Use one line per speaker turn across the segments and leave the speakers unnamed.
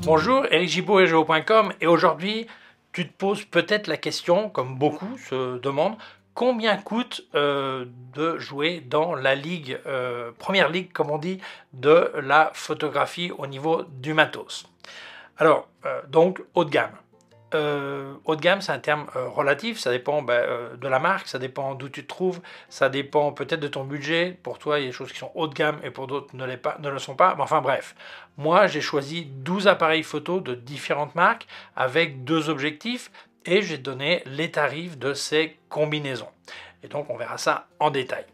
Bonjour, Eric Gibaud et Géo.com, et aujourd'hui tu te poses peut-être la question, comme beaucoup se demandent, combien coûte de jouer dans la ligue, première ligue comme on dit, de la photographie au niveau du matos. Alors, donc haut de gamme. Haut de gamme, c'est un terme relatif, ça dépend de la marque, ça dépend d'où tu te trouves, ça dépend peut-être de ton budget. Pour toi, il y a des choses qui sont haut de gamme et pour d'autres ne le sont pas. Mais enfin bref, moi j'ai choisi 12 appareils photo de différentes marques avec deux objectifs et j'ai donné les tarifs de ces combinaisons. Et donc on verra ça en détail.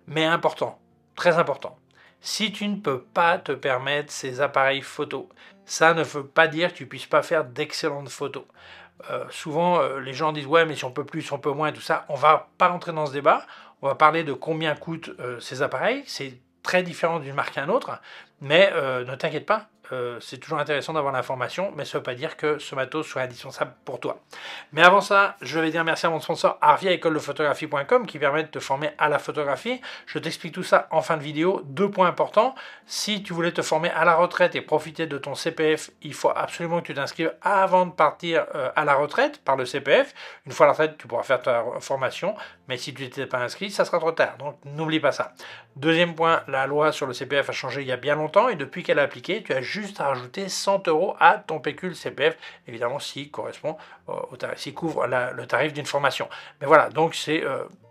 Mais important, très important, si tu ne peux pas te permettre ces appareils photo, ça ne veut pas dire que tu ne puisses pas faire d'excellentes photos. Souvent, les gens disent « ouais, mais si on peut plus, si on peut moins, tout ça », on ne va pas rentrer dans ce débat. On va parler de combien coûtent ces appareils. C'est très différent d'une marque à une autre, mais ne t'inquiète pas, c'est toujours intéressant d'avoir l'information, mais ça ne veut pas dire que ce matos soit indispensable pour toi. Mais avant ça, je vais dire merci à mon sponsor Arvia école-de-photographie.com qui permet de te former à la photographie. Je t'explique tout ça en fin de vidéo. Deux points importants. Si tu voulais te former à la retraite et profiter de ton CPF, il faut absolument que tu t'inscrives avant de partir à la retraite par le CPF. Une fois à la retraite, tu pourras faire ta formation, mais si tu n'étais pas inscrit, ça sera trop tard. Donc n'oublie pas ça. Deuxième point, la loi sur le CPF a changé il y a bien longtemps et depuis qu'elle a appliqué, tu as juste à rajouter 100 € à ton pécule CPF, évidemment s'il correspond au tarif, s'il couvre le tarif d'une formation. Mais voilà, donc c'est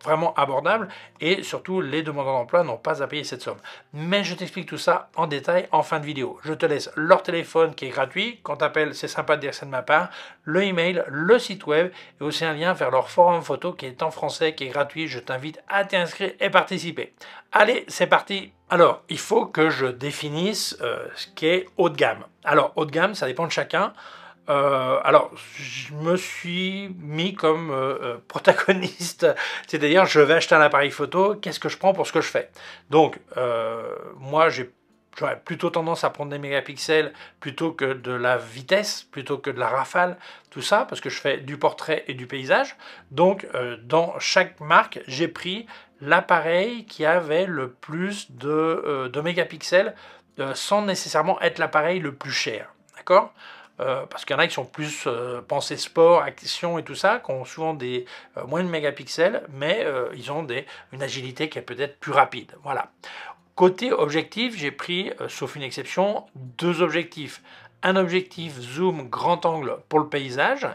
vraiment abordable et surtout les demandeurs d'emploi n'ont pas à payer cette somme. Mais je t'explique tout ça en détail en fin de vidéo. Je te laisse leur téléphone qui est gratuit, quand tu appelles c'est sympa de dire ça de ma part, le email, le site web et aussi un lien vers leur forum photo qui est en français, qui est gratuit. Je t'invite à t'inscrire et participer. Allez, c'est parti. Alors, il faut que je définisse ce qu'est haut de gamme. Alors, haut de gamme, ça dépend de chacun. Alors, je me suis mis comme protagoniste, c'est-à-dire je vais acheter un appareil photo, qu'est-ce que je prends pour ce que je fais? Donc, moi, j'aurais plutôt tendance à prendre des mégapixels plutôt que de la vitesse, plutôt que de la rafale, tout ça, parce que je fais du portrait et du paysage. Donc, dans chaque marque, j'ai pris l'appareil qui avait le plus de mégapixels sans nécessairement être l'appareil le plus cher. D'accord? Parce qu'il y en a qui sont plus pensés sport, action et tout ça, qui ont souvent des moins de mégapixels, mais ils ont une agilité qui est peut-être plus rapide. Voilà. Côté objectif, j'ai pris, sauf une exception, deux objectifs. Un objectif zoom grand angle pour le paysage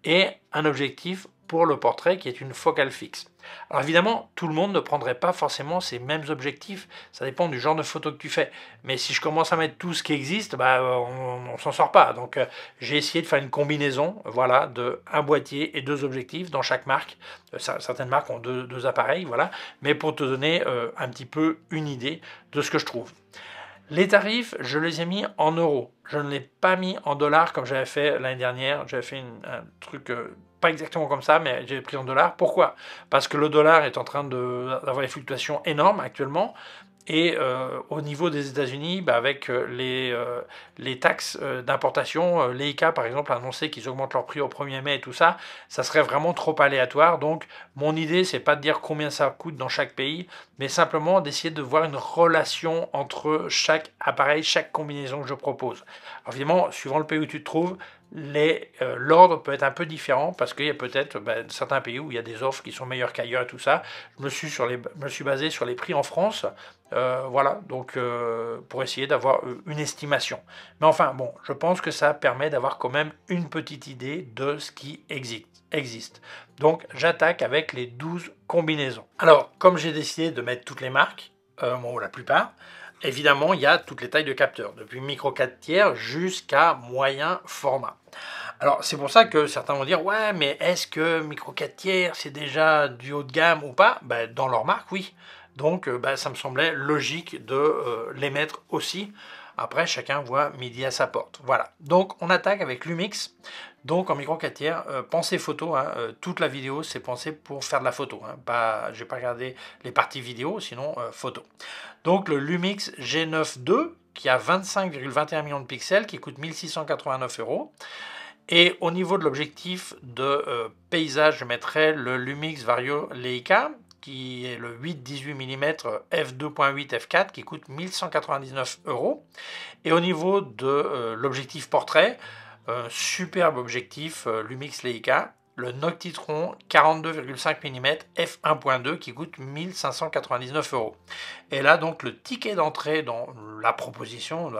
et un objectif pour le portrait qui est une focale fixe. Alors évidemment, tout le monde ne prendrait pas forcément ces mêmes objectifs, ça dépend du genre de photo que tu fais. Mais si je commence à mettre tout ce qui existe, on s'en sort pas. Donc j'ai essayé de faire une combinaison, voilà, de un boîtier et deux objectifs dans chaque marque. Certaines marques ont deux appareils, voilà. Mais pour te donner un petit peu une idée de ce que je trouve. Les tarifs, je les ai mis en euros. Je ne l'ai pas mis en dollars comme j'avais fait l'année dernière. J'avais fait un truc pas exactement comme ça, mais j'ai pris en dollars. Pourquoi? Parce que le dollar est en train d'avoir des fluctuations énormes actuellement. Et au niveau des États-Unis, avec les taxes d'importation, l'EICA par exemple a annoncé qu'ils augmentent leur prix au 1er mai et tout ça, ça serait vraiment trop aléatoire. Donc mon idée, c'est pas de dire combien ça coûte dans chaque pays, mais simplement d'essayer de voir une relation entre chaque appareil, chaque combinaison que je propose. Alors évidemment, suivant le pays où tu te trouves, l'ordre peut être un peu différent parce qu'il y a peut-être certains pays où il y a des offres qui sont meilleures qu'ailleurs et tout ça. Je me suis basé sur les prix en France, voilà, donc pour essayer d'avoir une estimation. Mais enfin, bon, je pense que ça permet d'avoir quand même une petite idée de ce qui existe. Donc j'attaque avec les 12 combinaisons. Alors, comme j'ai décidé de mettre toutes les marques, bon, la plupart, évidemment, il y a toutes les tailles de capteurs, depuis micro 4 tiers jusqu'à moyen format. Alors, c'est pour ça que certains vont dire « Ouais, mais est-ce que micro 4 tiers, c'est déjà du haut de gamme ou pas ?» Dans leur marque, oui. Donc, ça me semblait logique de les mettre aussi. Après, chacun voit midi à sa porte. Voilà. Donc, on attaque avec Lumix. Donc, en micro 4 tiers, pensée photo. Toute la vidéo, c'est pensé pour faire de la photo. Je n'ai pas regardé les parties vidéo, sinon photo. Donc, le Lumix G9 II, qui a 25,21 millions de pixels, qui coûte 1689 €. Et au niveau de l'objectif de paysage, je mettrai le Lumix Vario Leica, qui est le 8-18 mm f2.8 f4 qui coûte 1199 €. Et au niveau de l'objectif portrait, superbe objectif Lumix Leica, le Noctitron 42,5 mm f1.2 qui coûte 1599 €. Et là donc le ticket d'entrée dans la proposition,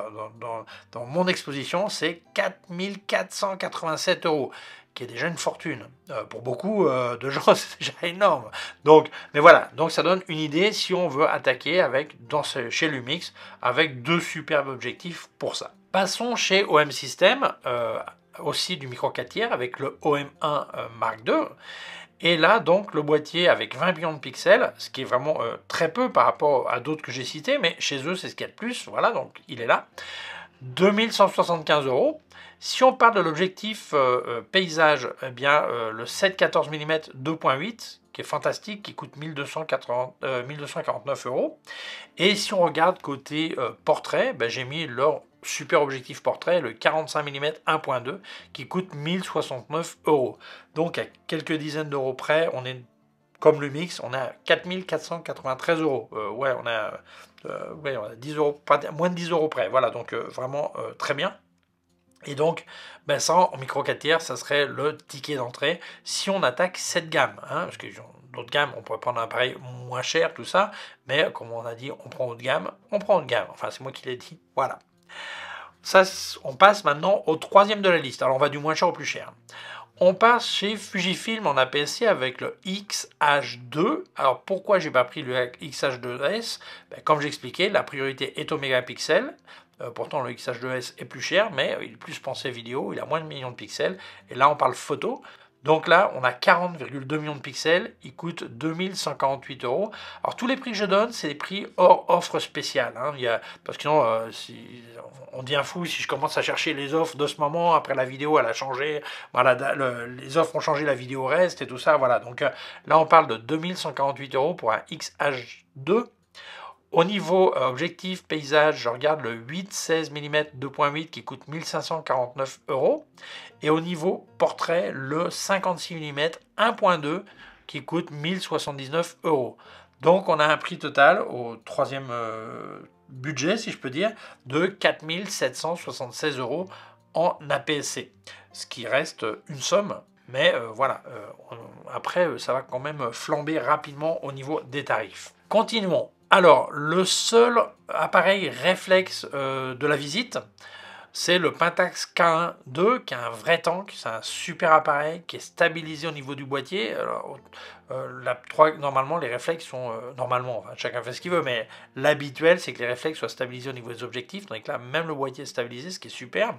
dans mon exposition, c'est 4487 €, qui est déjà une fortune. Pour beaucoup de gens, c'est déjà énorme. Donc, mais voilà, donc ça donne une idée si on veut attaquer chez Lumix avec deux superbes objectifs pour ça. Passons chez OM System, aussi du micro 4 tiers avec le OM1 Mark II. Et là, donc, le boîtier avec 20 millions de pixels, ce qui est vraiment très peu par rapport à d'autres que j'ai cités, mais chez eux, c'est ce qu'il y a de plus. Voilà, donc il est là. 2175 €. Si on parle de l'objectif paysage, eh bien, le 7-14 mm 2.8, qui est fantastique, qui coûte 1249 €. Et si on regarde côté portrait, ben, j'ai mis leur super objectif portrait, le 45 mm 1.2, qui coûte 1069 €. Donc à quelques dizaines d'euros près, on est comme Lumix, on a 4493 €. Ouais, on a 10 €, moins de 10 € près. Voilà, donc vraiment très bien. Et donc, ben ça, en micro 4 tiers, ça serait le ticket d'entrée si on attaque cette gamme. Hein, parce que d'autres gammes, on pourrait prendre un appareil moins cher, tout ça. Mais comme on a dit, on prend haut de gamme, on prend haut de gamme. Enfin, c'est moi qui l'ai dit. Voilà. Ça, on passe maintenant au troisième de la liste. Alors, on va du moins cher au plus cher. On passe chez Fujifilm en APS-C avec le X-H2. Alors, pourquoi j'ai pas pris le X-H2S? Ben, comme j'expliquais, la priorité est au mégapixel. Pourtant, le X-H2S est plus cher, mais il est plus pensé vidéo, il a moins de millions de pixels. Et là, on parle photo. Donc là, on a 40,2 millions de pixels, il coûte 2148 €. Alors tous les prix que je donne, c'est des prix hors offre spéciale. Hein. Parce que sinon, on devient fou si je commence à chercher les offres de ce moment. Après la vidéo, elle a changé. Voilà, les offres ont changé, la vidéo reste et tout ça. Voilà. Donc là, on parle de 2148 € pour un X-H2. Au niveau objectif paysage, je regarde le 8-16 mm 2.8 qui coûte 1549 €. Et au niveau portrait, le 56 mm 1.2 qui coûte 1079 €. Donc on a un prix total au troisième budget, si je peux dire, de 4776 € en APS-C. Ce qui reste une somme. Mais voilà, après ça va quand même flamber rapidement au niveau des tarifs. Continuons. Alors, le seul appareil réflexe de la visite, c'est le Pentax K1 II, qui est un vrai tank. C'est un super appareil qui est stabilisé au niveau du boîtier. Alors, normalement, les réflexes sont... normalement, enfin, chacun fait ce qu'il veut, mais l'habituel, c'est que les réflexes soient stabilisés au niveau des objectifs. Donc là, même le boîtier est stabilisé, ce qui est super.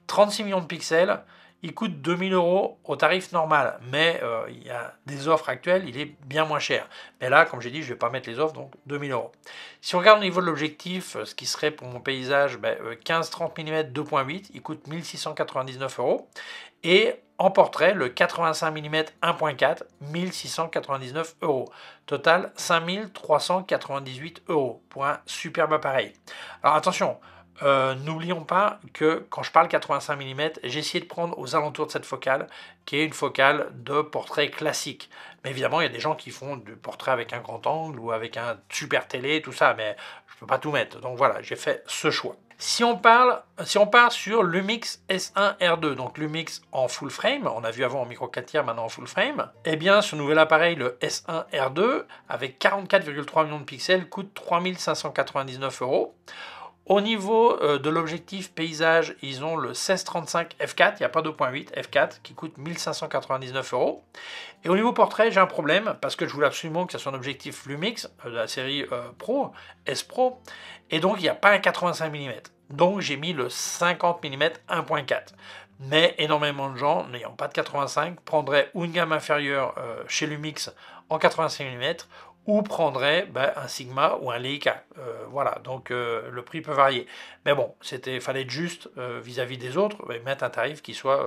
36 millions de pixels. Il coûte 2000 € au tarif normal, mais il y a des offres actuelles, il est bien moins cher. Mais là, comme j'ai dit, je ne vais pas mettre les offres, donc 2000 €. Si on regarde au niveau de l'objectif, ce qui serait pour mon paysage, 15-30 mm 2.8, il coûte 1699 €. Et en portrait, le 85 mm 1.4, 1699 €. Total, 5398 € pour un superbe appareil. Alors attention, n'oublions pas que quand je parle 85 mm, j'ai essayé de prendre aux alentours de cette focale, qui est une focale de portrait classique. Mais évidemment, il y a des gens qui font du portrait avec un grand angle ou avec un super télé, tout ça, mais je ne peux pas tout mettre. Donc voilà, j'ai fait ce choix. Si on part sur Lumix S1 R2, donc Lumix en full frame, on a vu avant en micro 4 tiers, maintenant en full frame, eh bien ce nouvel appareil, le S1 R2, avec 44,3 millions de pixels, coûte 3599 €. Au niveau de l'objectif paysage, ils ont le 16-35 f4, il n'y a pas 2.8, f4, qui coûte 1599 €. Et au niveau portrait, j'ai un problème, parce que je voulais absolument que ce soit un objectif Lumix, de la série Pro, S Pro, et donc il n'y a pas un 85 mm. Donc j'ai mis le 50 mm 1.4. Mais énormément de gens, n'ayant pas de 85, prendraient ou une gamme inférieure chez Lumix en 85 mm, ou prendrait un Sigma ou un Leica. Voilà, donc le prix peut varier. Mais bon, fallait être juste vis-à-vis des autres, mettre un tarif qui soit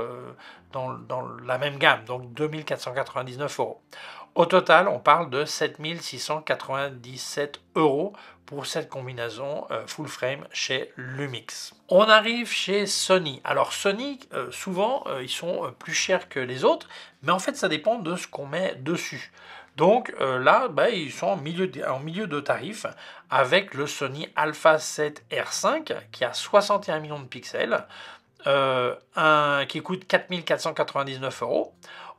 dans la même gamme, donc 2499 €. Au total, on parle de 7697 € pour cette combinaison full frame chez Lumix. On arrive chez Sony. Alors Sony, souvent, ils sont plus chers que les autres, mais en fait, ça dépend de ce qu'on met dessus. Donc là, bah, ils sont en milieu de tarif avec le Sony Alpha 7 R5 qui a 61 millions de pixels, qui coûte 4499 euros.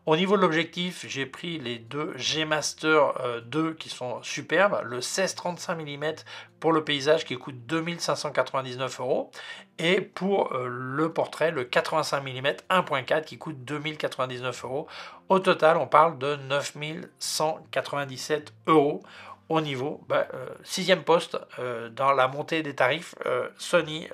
Au niveau de l'objectif, j'ai pris les deux G Master 2 qui sont superbes, le 16-35 mm pour le paysage qui coûte 2599 euros et pour le portrait, le 85 mm 1.4 qui coûte 2099 euros. Au total, on parle de 9197 euros. Au niveau, sixième poste dans la montée des tarifs, Sony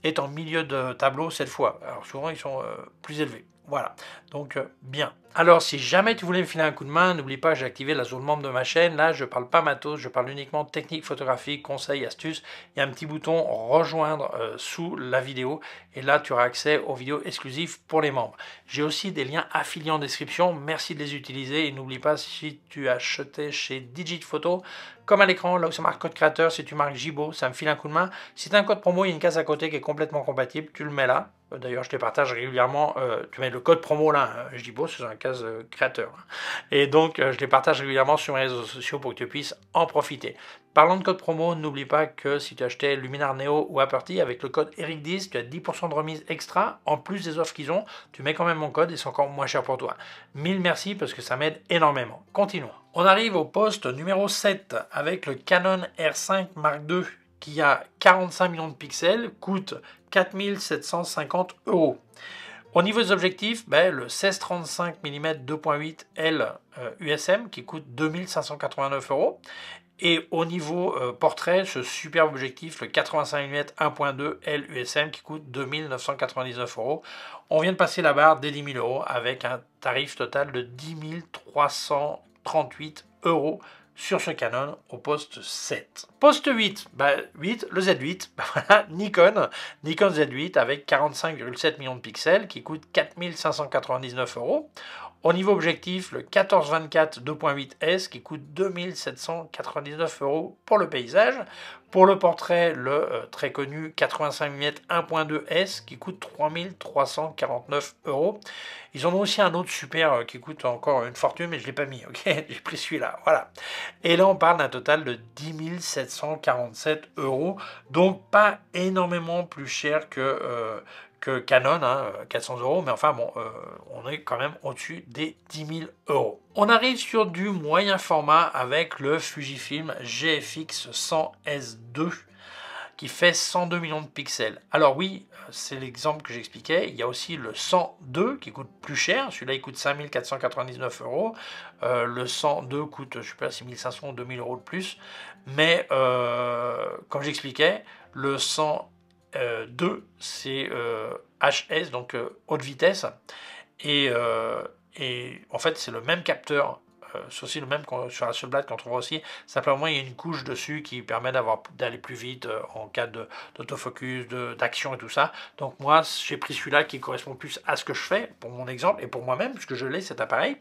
est en milieu de tableau cette fois. Alors souvent, ils sont plus élevés. Voilà, donc bien. Alors, si jamais tu voulais me filer un coup de main, n'oublie pas, j'ai activé la zone membre de ma chaîne. Là, je parle pas matos, je parle uniquement technique photographique, conseils, astuces. Il y a un petit bouton rejoindre sous la vidéo. Et là, tu auras accès aux vidéos exclusives pour les membres. J'ai aussi des liens affiliés en description. Merci de les utiliser. Et n'oublie pas, si tu as acheté chez Digit Photo, comme à l'écran, là où ça marque code créateur, si tu marques Jibo, ça me file un coup de main. Si tu as un code promo, il y a une case à côté qui est complètement compatible, tu le mets là. D'ailleurs, je te partage régulièrement, tu mets le code promo là, Jibo, c'est dans la case créateur. Et donc, je les partage régulièrement sur mes réseaux sociaux pour que tu puisses en profiter. Parlant de code promo, n'oublie pas que si tu achetais Luminar Neo ou Aperty avec le code ERIC10, tu as 10% de remise extra. En plus des offres qu'ils ont, tu mets quand même mon code et c'est encore moins cher pour toi. Mille merci parce que ça m'aide énormément. Continuons. On arrive au poste numéro 7 avec le Canon R5 Mark II qui a 45 millions de pixels, coûte 4750 euros. Au niveau des objectifs, le 16-35 mm 2.8 L USM qui coûte 2589 euros. Et au niveau portrait, ce superbe objectif, le 85 mm 1.2 L USM qui coûte 2999 euros. On vient de passer la barre des 10 000 euros avec un tarif total de 10 338 euros sur ce Canon au poste 7. Poste 8, 8, le Z8, voilà, Nikon Z8 avec 45,7 millions de pixels qui coûte 4599 euros. Au niveau objectif, le 14-24 2.8 S qui coûte 2799 euros pour le paysage. Pour le portrait, le très connu 85 mm 1.2 S qui coûte 3349 euros. Ils en ont aussi un autre super qui coûte encore une fortune, mais je ne l'ai pas mis, ok. J'ai pris celui-là, voilà. Et là, on parle d'un total de 10 747 euros, donc pas énormément plus cher que Canon, 400 euros, mais enfin bon, on est quand même au-dessus des 10 000 euros. On arrive sur du moyen format avec le Fujifilm GFX 100S2 qui fait 102 millions de pixels. Alors oui, c'est l'exemple que j'expliquais, il y a aussi le 102 qui coûte plus cher, celui-là il coûte 5 499 euros, le 102 coûte, je sais pas, 6 500 ou 2 000 euros de plus, mais comme j'expliquais, le 102 c'est HS, donc haute vitesse, et en fait c'est le même capteur. C'est aussi le même sur la Hasselblad qu'on trouve aussi. Simplement, il y a une couche dessus qui permet d'aller plus vite en cas d'autofocus, d'action et tout ça. Donc moi, j'ai pris celui-là qui correspond plus à ce que je fais, pour mon exemple, et pour moi-même, puisque je l'ai, cet appareil.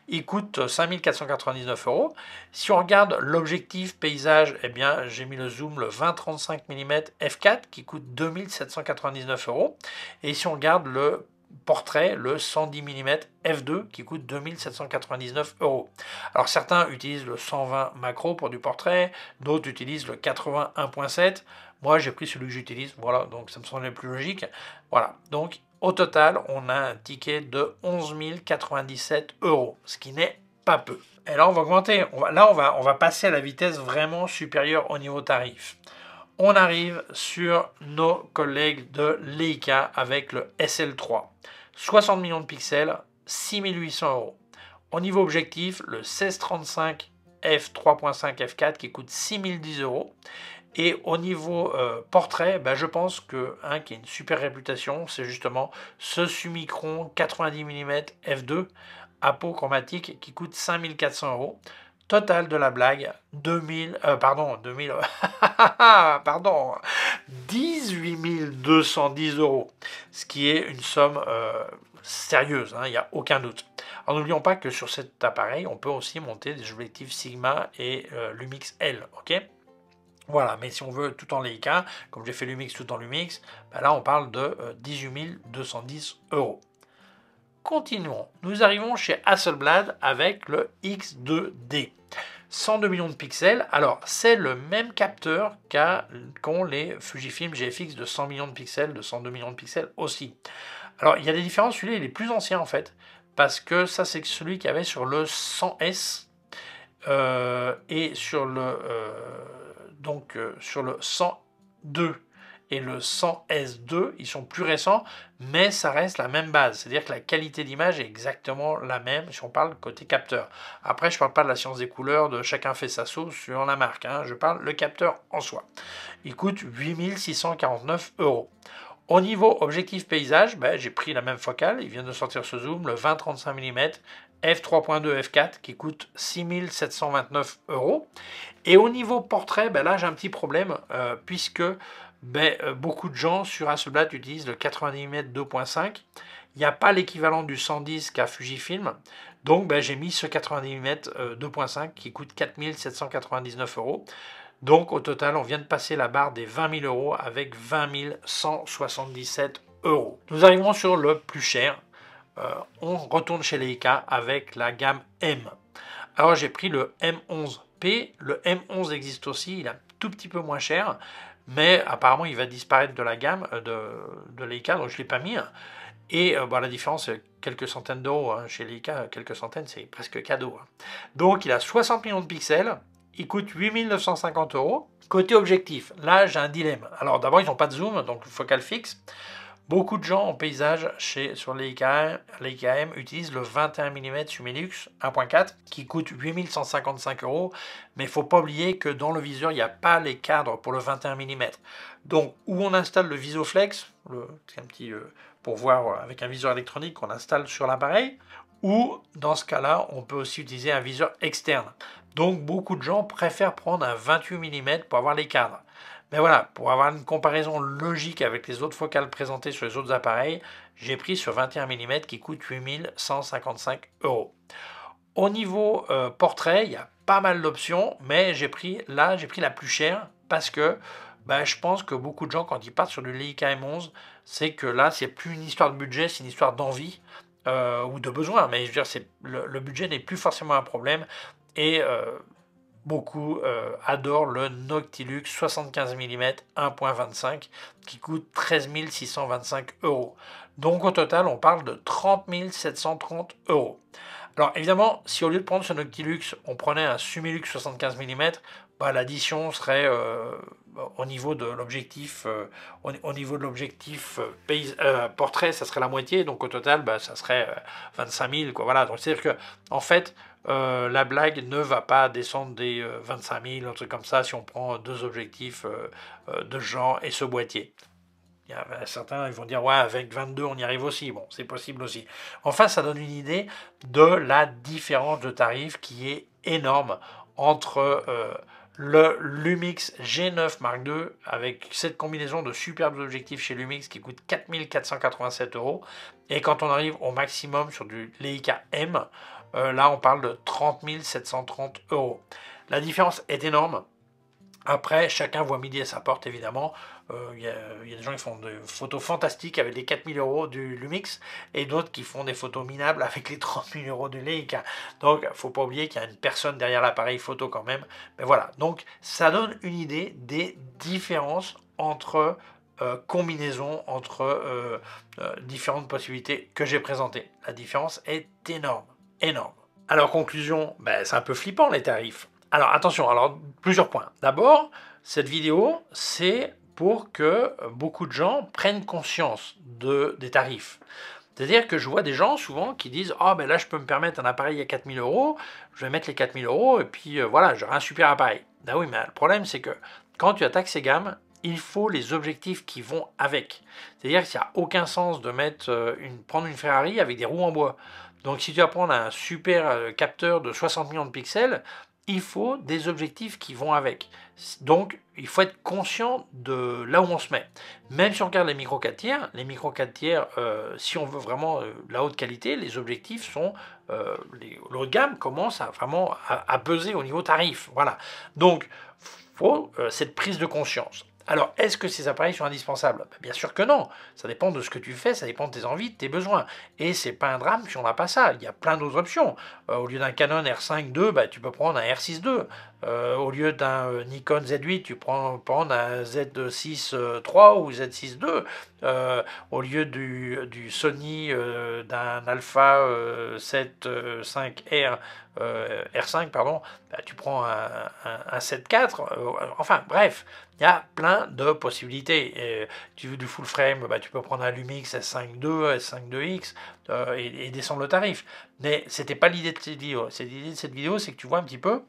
Il coûte 5 499 euros. Si on regarde l'objectif paysage, eh bien, j'ai mis le zoom, le 20-35 mm f4, qui coûte 2799 euros. Et si on regarde le portrait, le 110 mm f2 qui coûte 2799 euros. Alors certains utilisent le 120 macro pour du portrait, d'autres utilisent le 81.7. Moi j'ai pris celui que j'utilise, voilà, donc ça me semblait plus logique. Voilà, donc au total on a un ticket de 11 097 euros, ce qui n'est pas peu. Et là on va augmenter, on va passer à la vitesse vraiment supérieure au niveau tarif. On arrive sur nos collègues de Leica avec le SL3. 60 millions de pixels, 6800 euros. Au niveau objectif, le 16-35 f3.5 f4 qui coûte 6010 euros. Et au niveau portrait, je pense que qui a une super réputation, c'est justement ce Summicron 90 mm f2 apochromatique qui coûte 5400 euros. Total de la blague, 18 210 euros, ce qui est une somme sérieuse, il n'y a aucun doute. Alors n'oublions pas que sur cet appareil, on peut aussi monter des objectifs Sigma et Lumix L, ok. Voilà, mais si on veut tout en Leica, comme j'ai fait Lumix tout en Lumix, là on parle de 18 210 euros. continuons. Nous arrivons chez Hasselblad avec le X2D. 102 millions de pixels. Alors, c'est le même capteur qu'ont les Fujifilm GFX de 100 millions de pixels, de 102 millions de pixels aussi. Alors, il y a des différences. Celui-là, il est plus ancien en fait, parce que ça, c'est celui qu'il y avait sur le 100S et sur le, sur le 102 et le 100S2, ils sont plus récents, mais ça reste la même base. C'est-à-dire que la qualité d'image est exactement la même si on parle côté capteur. Après, je ne parle pas de la science des couleurs, de chacun fait sa sauce sur la marque. Hein. Je parle le capteur en soi. Il coûte 8 649 €. Au niveau objectif paysage, j'ai pris la même focale. Il vient de sortir ce zoom, le 20-35 mm f3.2 f4 qui coûte 6 729 €. Et au niveau portrait, là j'ai un petit problème puisque beaucoup de gens sur Hasselblad utilisent le 90 mm 2.5. Il n'y a pas l'équivalent du 110 qu'a Fujifilm. Donc j'ai mis ce 90 mm 2.5 qui coûte 4 799 €. Donc au total, on vient de passer la barre des 20 000 € avec 20 177 €. Nous arrivons sur le plus cher. On retourne chez Leica avec la gamme M. Alors j'ai pris le M11P. Le M11 existe aussi, il est un tout petit peu moins cher. Mais apparemment, il va disparaître de la gamme de Leica, donc je ne l'ai pas mis. Et la différence, c'est quelques centaines d'euros. Hein. Chez Leica, quelques centaines, c'est presque cadeau. Hein. Donc, il a 60 millions de pixels. Il coûte 8 950 €. Côté objectif, là, j'ai un dilemme. Alors, d'abord, ils n'ont pas de zoom, donc focal fixe. Beaucoup de gens en paysage sur Leica M utilisent le 21 mm Summilux 1.4 qui coûte 8 155 €. Mais il ne faut pas oublier que dans le viseur, il n'y a pas les cadres pour le 21 mm. Donc, où on installe le Visoflex, c'est un petit pour voir avec un viseur électronique qu'on installe sur l'appareil, ou dans ce cas-là, on peut aussi utiliser un viseur externe. Donc, beaucoup de gens préfèrent prendre un 28 mm pour avoir les cadres. Mais voilà, pour avoir une comparaison logique avec les autres focales présentées sur les autres appareils, j'ai pris ce 21 mm qui coûte 8 155 €. Au niveau portrait, il y a pas mal d'options, mais j'ai pris la plus chère parce que je pense que beaucoup de gens, quand ils partent sur du Leica M11, c'est que là, c'est plus une histoire de budget, c'est une histoire d'envie ou de besoin. Mais je veux dire, le budget n'est plus forcément un problème. Et beaucoup adorent le Noctilux 75 mm 1.25 qui coûte 13 625 €. Donc au total, on parle de 30 730 €. Alors évidemment, si au lieu de prendre ce Noctilux, on prenait un Summilux 75 mm, l'addition serait au niveau de l'objectif portrait, ça serait la moitié, donc au total, ça serait 25 000, quoi. Voilà, donc c'est-à-dire que en fait, la blague ne va pas descendre des 25 000, un truc comme ça, si on prend deux objectifs de genre et ce boîtier. Il y a certains ils vont dire ouais, avec 22 on y arrive aussi. Bon, c'est possible aussi. Enfin, ça donne une idée de la différence de tarif qui est énorme entre le Lumix G9 Mark II avec cette combinaison de superbes objectifs chez Lumix qui coûte 4 487 € et quand on arrive au maximum sur du Leica M, là on parle de 30 730 €. La différence est énorme. Après, chacun voit midi à sa porte, évidemment. Il y a des gens qui font des photos fantastiques avec les 4 000 € du Lumix et d'autres qui font des photos minables avec les 30 000 € du Leica. Donc, il ne faut pas oublier qu'il y a une personne derrière l'appareil photo quand même. Mais voilà, donc ça donne une idée des différences entre combinaisons, entre différentes possibilités que j'ai présentées. La différence est énorme, énorme. Alors, conclusion, c'est un peu flippant les tarifs. Alors attention, plusieurs points. D'abord, cette vidéo, c'est pour que beaucoup de gens prennent conscience des tarifs. C'est-à-dire que je vois des gens souvent qui disent « Ah là je peux me permettre un appareil à 4 000 €, je vais mettre les 4 000 € et puis voilà, j'aurai un super appareil. » Ah oui, mais le problème c'est que quand tu attaques ces gammes, il faut les objectifs qui vont avec. C'est-à-dire qu'il n'y a aucun sens de prendre une Ferrari avec des roues en bois. Donc si tu vas prendre un super capteur de 60 millions de pixels, il faut des objectifs qui vont avec. Donc, il faut être conscient de là où on se met. Même si on regarde les micro 4 tiers, si on veut vraiment la haute qualité, les objectifs sont... le haut de gamme commence à peser au niveau tarif. Voilà. Donc, il faut cette prise de conscience. Alors, est-ce que ces appareils sont indispensables? Ben, bien sûr que non. Ça dépend de ce que tu fais, ça dépend de tes envies, de tes besoins. Et c'est pas un drame si on n'a pas ça. Il y a plein d'autres options. Au lieu d'un Canon R5 II, ben, tu peux prendre un R6 II. Au lieu d'un Nikon Z8, tu peux prendre un Z6 III ou Z6 II. Au lieu du Sony d'un Alpha 7 5R R5, pardon, bah, tu prends un 7.4, enfin bref, il y a plein de possibilités. Et, tu veux du full frame, bah, tu peux prendre un Lumix S5 II, S5 IIX et descendre le tarif. Mais c'était pas l'idée de cette vidéo. L'idée de cette vidéo, c'est que tu vois un petit peu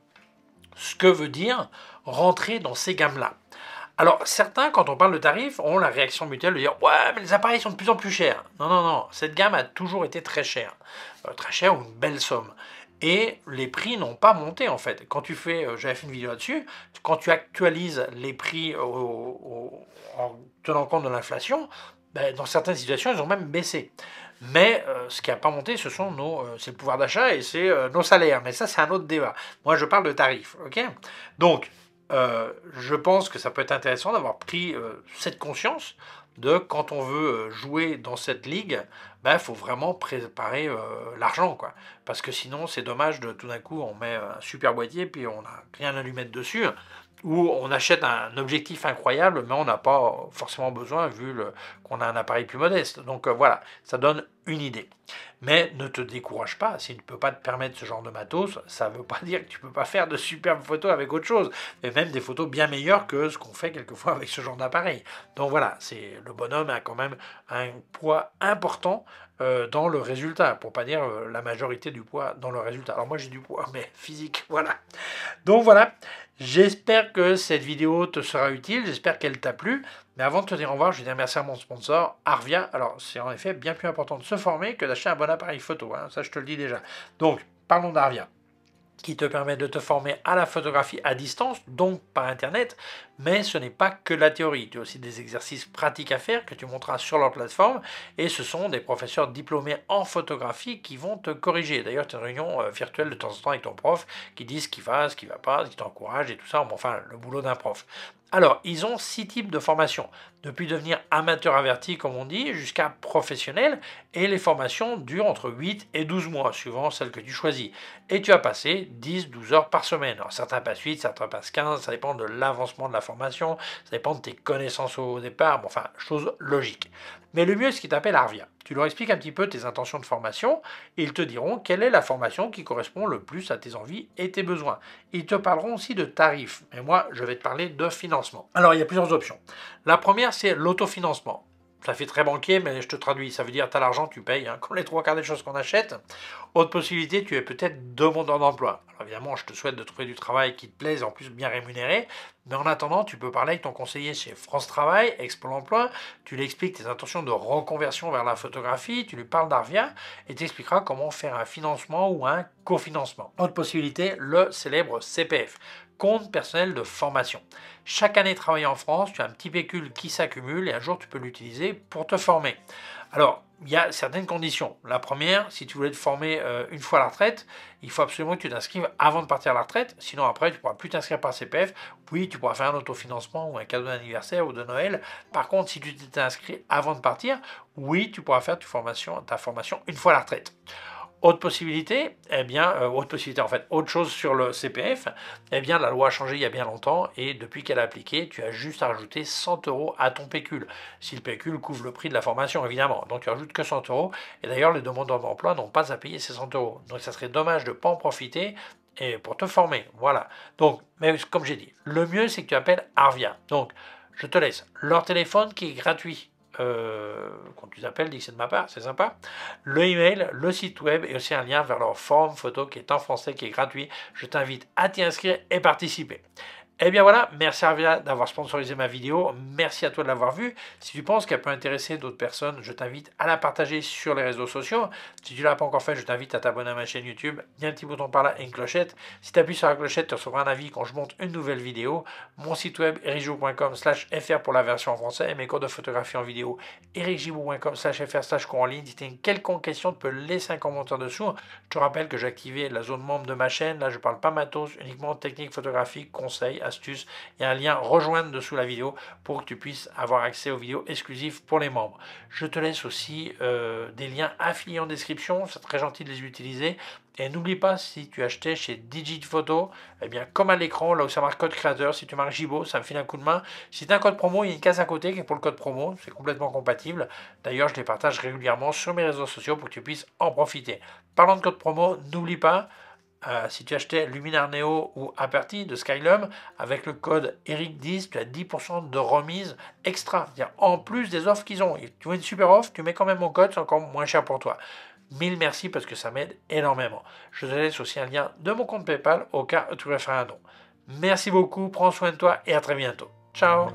ce que veut dire rentrer dans ces gammes-là. Alors, certains, quand on parle de tarifs, ont la réaction mutuelle de dire « Ouais, mais les appareils sont de plus en plus chers. » Non, non, non, cette gamme a toujours été très chère. Très chère ou une belle somme. Et les prix n'ont pas monté, en fait. Quand tu fais, j'avais fait une vidéo là-dessus, quand tu actualises les prix en tenant compte de l'inflation, ben, dans certaines situations, ils ont même baissé. Mais ce qui n'a pas monté, c'est le pouvoir d'achat et c'est nos salaires. Mais ça, c'est un autre débat. Moi, je parle de tarifs, ok? Donc, je pense que ça peut être intéressant d'avoir pris cette conscience de quand on veut jouer dans cette ligue, ben, faut vraiment préparer l'argent, quoi. Parce que sinon, c'est dommage de tout d'un coup, on met un super boîtier, puis on n'a rien à lui mettre dessus, ou on achète un objectif incroyable, mais on n'a pas forcément besoin, vu qu'on a un appareil plus modeste. Donc voilà, ça donne une idée. Mais ne te décourage pas, si tu ne peux pas te permettre ce genre de matos, ça ne veut pas dire que tu ne peux pas faire de superbes photos avec autre chose, et même des photos bien meilleures que ce qu'on fait quelquefois avec ce genre d'appareil. Donc voilà, le bonhomme a quand même un poids important dans le résultat, pour pas dire la majorité du poids dans le résultat. Alors moi j'ai du poids, mais physique, voilà. Donc voilà, j'espère que cette vidéo te sera utile, j'espère qu'elle t'a plu. Mais avant de te dire au revoir, je vais remercier à mon sponsor, Arvia. Alors c'est en effet bien plus important de se former que d'acheter un bon appareil photo, hein, ça je te le dis déjà. Donc parlons d'Arvia, qui te permet de te former à la photographie à distance, donc par Internet, mais ce n'est pas que la théorie. Tu as aussi des exercices pratiques à faire que tu montreras sur leur plateforme, et ce sont des professeurs diplômés en photographie qui vont te corriger. D'ailleurs, tu as une réunion virtuelle de temps en temps avec ton prof qui dit ce qui va, ce qui ne va pas, ce qui t'encourage et tout ça, enfin le boulot d'un prof. Alors, ils ont 6 types de formations, depuis devenir amateur averti, comme on dit, jusqu'à professionnel, et les formations durent entre 8 et 12 mois, suivant celle que tu choisis. Et tu as passé 10-12 heures par semaine. Alors, certains passent 8, certains passent 15, ça dépend de l'avancement de la formation, ça dépend de tes connaissances au départ, bon, enfin, chose logique. Mais le mieux, c'est qu'ils t'appellent Arvia. Tu leur expliques un petit peu tes intentions de formation et ils te diront quelle est la formation qui correspond le plus à tes envies et tes besoins. Ils te parleront aussi de tarifs, mais moi, je vais te parler de financement. Alors, il y a plusieurs options. La première, c'est l'autofinancement. Ça fait très banquier, mais je te traduis. Ça veut dire, tu as l'argent, tu payes, hein, comme les 3 quarts des choses qu'on achète. Autre possibilité, tu es peut-être demandeur d'emploi. Alors évidemment, je te souhaite de trouver du travail qui te plaise, en plus bien rémunéré. Mais en attendant, tu peux parler avec ton conseiller chez France Travail, Expo l'Emploi. Tu lui expliques tes intentions de reconversion vers la photographie. Tu lui parles d'Arvia et t'expliqueras comment faire un financement ou un cofinancement. Autre possibilité, le célèbre CPF. Compte personnel de formation. Chaque année travaillée en France, tu as un petit pécule qui s'accumule et un jour tu peux l'utiliser pour te former. Alors, il y a certaines conditions. La première, si tu voulais te former une fois à la retraite, il faut absolument que tu t'inscrives avant de partir à la retraite. Sinon, après, tu ne pourras plus t'inscrire par CPF. Oui, tu pourras faire un autofinancement ou un cadeau d'anniversaire ou de Noël. Par contre, si tu t'es inscrit avant de partir, oui, tu pourras faire ta formation une fois à la retraite. Autre possibilité, autre chose sur le CPF, eh bien la loi a changé il y a bien longtemps et depuis qu'elle a appliqué, tu as juste à rajouter 100 € à ton pécule. Si le pécule couvre le prix de la formation, évidemment. Donc tu rajoutes que 100 €. Et d'ailleurs, les demandeurs d'emploi n'ont pas à payer ces 100 €. Donc ça serait dommage de ne pas en profiter et pour te former. Voilà. Donc, mais comme j'ai dit, le mieux c'est que tu appelles Arvia. Donc, je te laisse leur téléphone qui est gratuit. Quand tu t'appelles, dis que c'est de ma part, c'est sympa. Le email, le site web et aussi un lien vers leur forum photo qui est en français, qui est gratuit. Je t'invite à t'y inscrire et participer. Et bien voilà, merci Arvia d'avoir sponsorisé ma vidéo, merci à toi de l'avoir vue. Si tu penses qu'elle peut intéresser d'autres personnes, je t'invite à la partager sur les réseaux sociaux. Si tu ne l'as pas encore fait, je t'invite à t'abonner à ma chaîne YouTube. Il y a un petit bouton par là et une clochette. Si tu appuies sur la clochette, tu recevras un avis quand je monte une nouvelle vidéo. Mon site web ericgibou.com/fr pour la version en français et mes cours de photographie en vidéo ericgibou.com/fr/cours en ligne. Si tu as une quelconque question, tu peux laisser un commentaire dessous. Je te rappelle que j'ai activé la zone membre de ma chaîne. Là, je ne parle pas matos, uniquement technique photographique, conseils, astuces. Il y a un lien rejoindre dessous la vidéo pour que tu puisses avoir accès aux vidéos exclusives pour les membres. Je te laisse aussi des liens affiliés en description, c'est très gentil de les utiliser. Et n'oublie pas, si tu achetais chez Digiphoto, eh bien, comme à l'écran, là où ça marque code créateur, si tu marques Gibo, ça me file un coup de main. Si tu as un code promo, il y a une case à côté qui est pour le code promo, c'est complètement compatible. D'ailleurs, je les partage régulièrement sur mes réseaux sociaux pour que tu puisses en profiter. Parlant de code promo, n'oublie pas, si tu achetais Luminar Neo ou Aperti de Skylum, avec le code ERIC10, tu as 10% de remise extra. C'est-à-dire en plus des offres qu'ils ont. Et tu vois une super offre, tu mets quand même mon code, c'est encore moins cher pour toi. Mille merci parce que ça m'aide énormément. Je te laisse aussi un lien de mon compte PayPal au cas où tu voudrais faire un don. Merci beaucoup, prends soin de toi et à très bientôt. Ciao!